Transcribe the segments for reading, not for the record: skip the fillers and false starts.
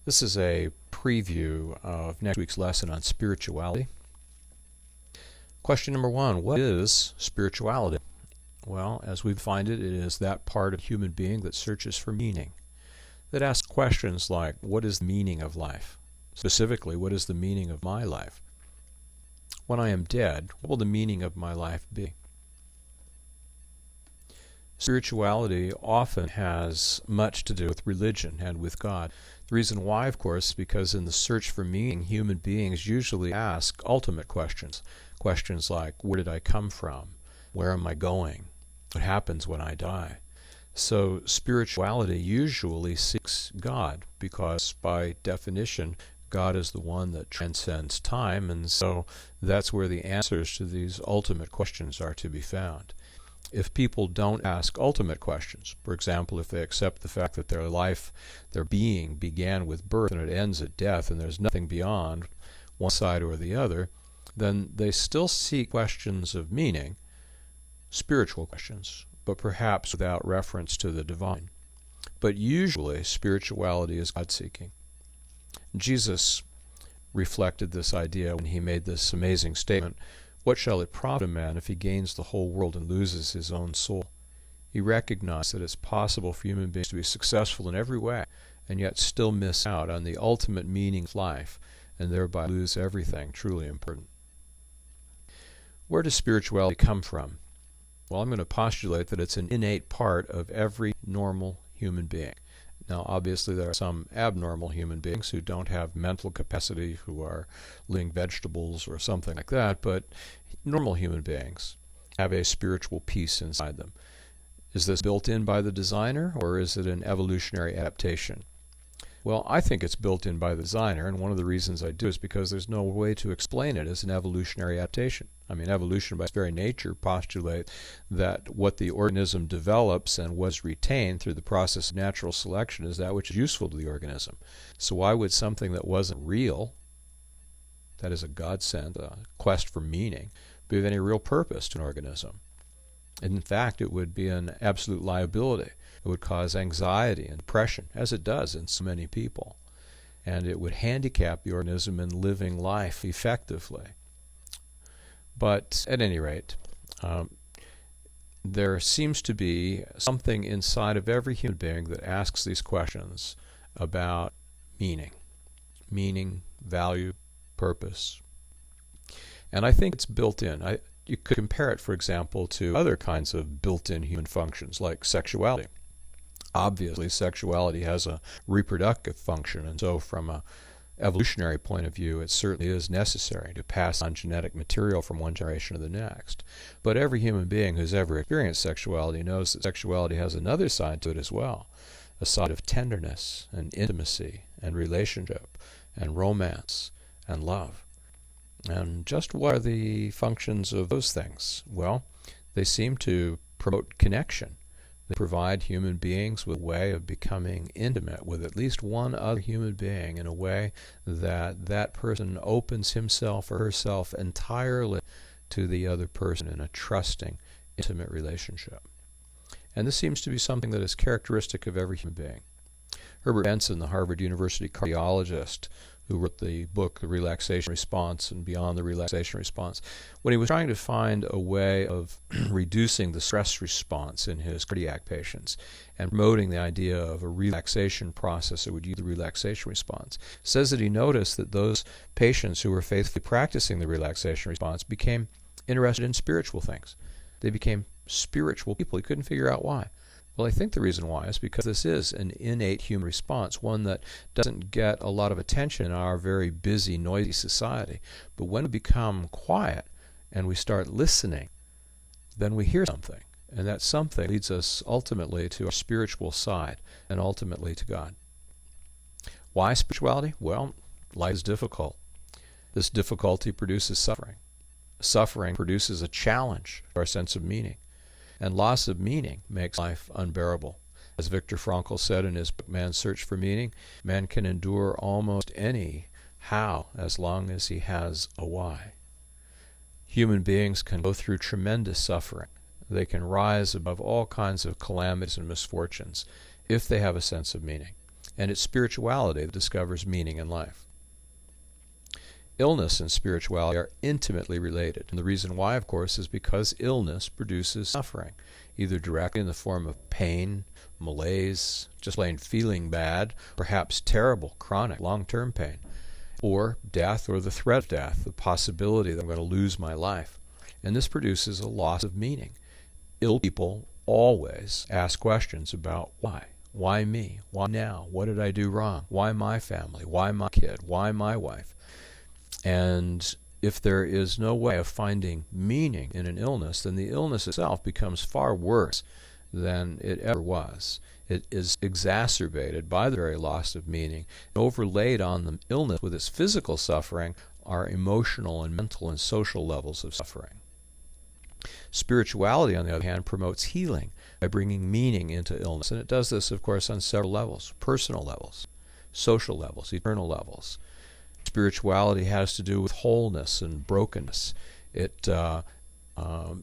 This is a preview of next week's lesson on spirituality. Question number 1, what is spirituality? Well, as we find it, it is that part of a human being that searches for meaning, that asks questions like, what is the meaning of life? Specifically, what is the meaning of my life? When I am dead, what will the meaning of my life be? Spirituality often has much to do with religion and with God. The reason why, of course, is because in the search for meaning, human beings usually ask ultimate questions. Questions like, where did I come from? Where am I going? What happens when I die? So spirituality usually seeks God because, by definition, God is the one that transcends time, and so that's where the answers to these ultimate questions are to be found. If people don't ask ultimate questions, for example, if they accept the fact that their life, their being began with birth and it ends at death and there's nothing beyond one side or the other, then they still seek questions of meaning, spiritual questions, but perhaps without reference to the divine. But usually spirituality is God-seeking. Jesus reflected this idea when he made this amazing statement, "What shall it profit a man if he gains the whole world and loses his own soul?" He recognized that it's possible for human beings to be successful in every way and yet still miss out on the ultimate meaning of life and thereby lose everything truly important. Where does spirituality come from? Well, I'm going to postulate that it's an innate part of every normal human being. Now, obviously, there are some abnormal human beings who don't have mental capacity, who are living vegetables or something like that, but normal human beings have a spiritual piece inside them. Is this built in by the designer, or is it an evolutionary adaptation? Well, I think it's built in by the designer, and one of the reasons I do is because there's no way to explain it as an evolutionary adaptation. I mean, evolution by its very nature postulates that what the organism develops and was retained through the process of natural selection is that which is useful to the organism. So why would something that wasn't real, that is a godsend, a quest for meaning, be of any real purpose to an organism? In fact, it would be an absolute liability. It would cause anxiety and depression, as it does in so many people. And it would handicap the organism in living life effectively. But at any rate, there seems to be something inside of every human being that asks these questions about meaning, value, purpose. And I think it's built in. You could compare it, for example, to other kinds of built-in human functions like sexuality. Obviously, sexuality has a reproductive function, and so from an evolutionary point of view, it certainly is necessary to pass on genetic material from one generation to the next. But every human being who's ever experienced sexuality knows that sexuality has another side to it as well, a side of tenderness and intimacy and relationship and romance and love. And just what are the functions of those things? Well, they seem to promote connection. They provide human beings with a way of becoming intimate with at least one other human being in a way that that person opens himself or herself entirely to the other person in a trusting, intimate relationship. And this seems to be something that is characteristic of every human being. Herbert Benson, the Harvard University cardiologist, who wrote the book The Relaxation Response and Beyond the Relaxation Response, when he was trying to find a way of reducing the stress response in his cardiac patients and promoting the idea of a relaxation process that would use the relaxation response, says that he noticed that those patients who were faithfully practicing the relaxation response became interested in spiritual things. They became spiritual people. He couldn't figure out why. Well, I think the reason why is because this is an innate human response, one that doesn't get a lot of attention in our very busy, noisy society. But when we become quiet and we start listening, then we hear something. And that something leads us ultimately to our spiritual side and ultimately to God. Why spirituality? Well, life is difficult. This difficulty produces suffering. Suffering produces a challenge to our sense of meaning. And loss of meaning makes life unbearable. As Viktor Frankl said in his book, Man's Search for Meaning, man can endure almost any how as long as he has a why. Human beings can go through tremendous suffering. They can rise above all kinds of calamities and misfortunes if they have a sense of meaning. and it's spirituality that discovers meaning in life. Illness and spirituality are intimately related, and the reason why, of course, is because illness produces suffering, either directly in the form of pain, malaise, just plain feeling bad, perhaps terrible, chronic, long-term pain, or death or the threat of death, the possibility that I'm going to lose my life. And this produces a loss of meaning. Ill people always ask questions about why. Why me? Why now? What did I do wrong? Why my family? Why my kid? Why my wife? And if there is no way of finding meaning in an illness, then the illness itself becomes far worse than it ever was. It is exacerbated by the very loss of meaning. Overlaid on the illness with its physical suffering are emotional and mental and social levels of suffering. Spirituality, on the other hand, promotes healing by bringing meaning into illness. And it does this, of course, on several levels: personal levels, social levels, eternal levels. Spirituality has to do with wholeness and brokenness. It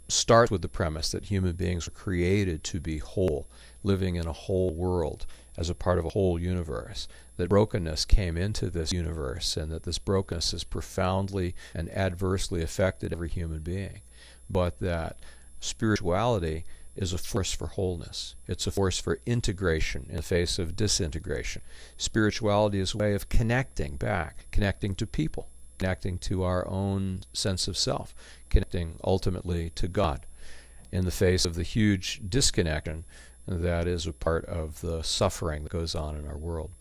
starts with the premise that human beings are created to be whole, living in a whole world as a part of a whole universe, that brokenness came into this universe and that this brokenness has profoundly and adversely affected every human being, but that spirituality is a force for wholeness. It's a force for integration in the face of disintegration. Spirituality is a way of connecting back, connecting to people, connecting to our own sense of self, connecting ultimately to God in the face of the huge disconnection that is a part of the suffering that goes on in our world.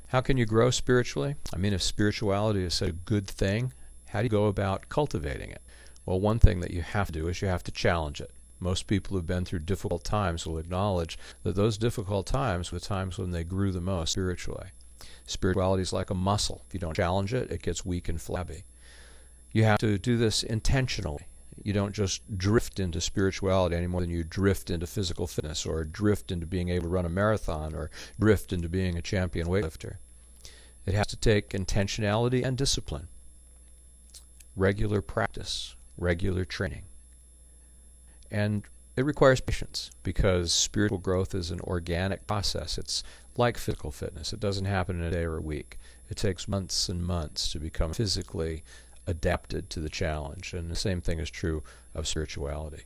How can you grow spiritually? I mean, if spirituality is such a good thing, how do you go about cultivating it? Well, one thing that you have to do is you have to challenge it. Most people who've been through difficult times will acknowledge that those difficult times were times when they grew the most spiritually. Spirituality is like a muscle. If you don't challenge it, it gets weak and flabby. You have to do this intentionally. You don't just drift into spirituality any more than you drift into physical fitness, or drift into being able to run a marathon, or drift into being a champion weightlifter. It has to take intentionality and discipline, regular practice, regular training. And it requires patience, because spiritual growth is an organic process. It's like physical fitness. It doesn't happen in a day or a week. It takes months and months to become physically adapted to the challenge. And the same thing is true of spirituality.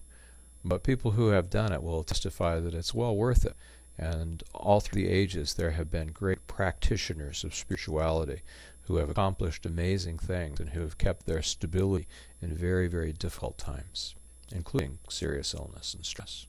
But people who have done it will testify that it's well worth it. And all through the ages, there have been great practitioners of spirituality who have accomplished amazing things and who have kept their stability in very, very difficult times, including serious illness and stress.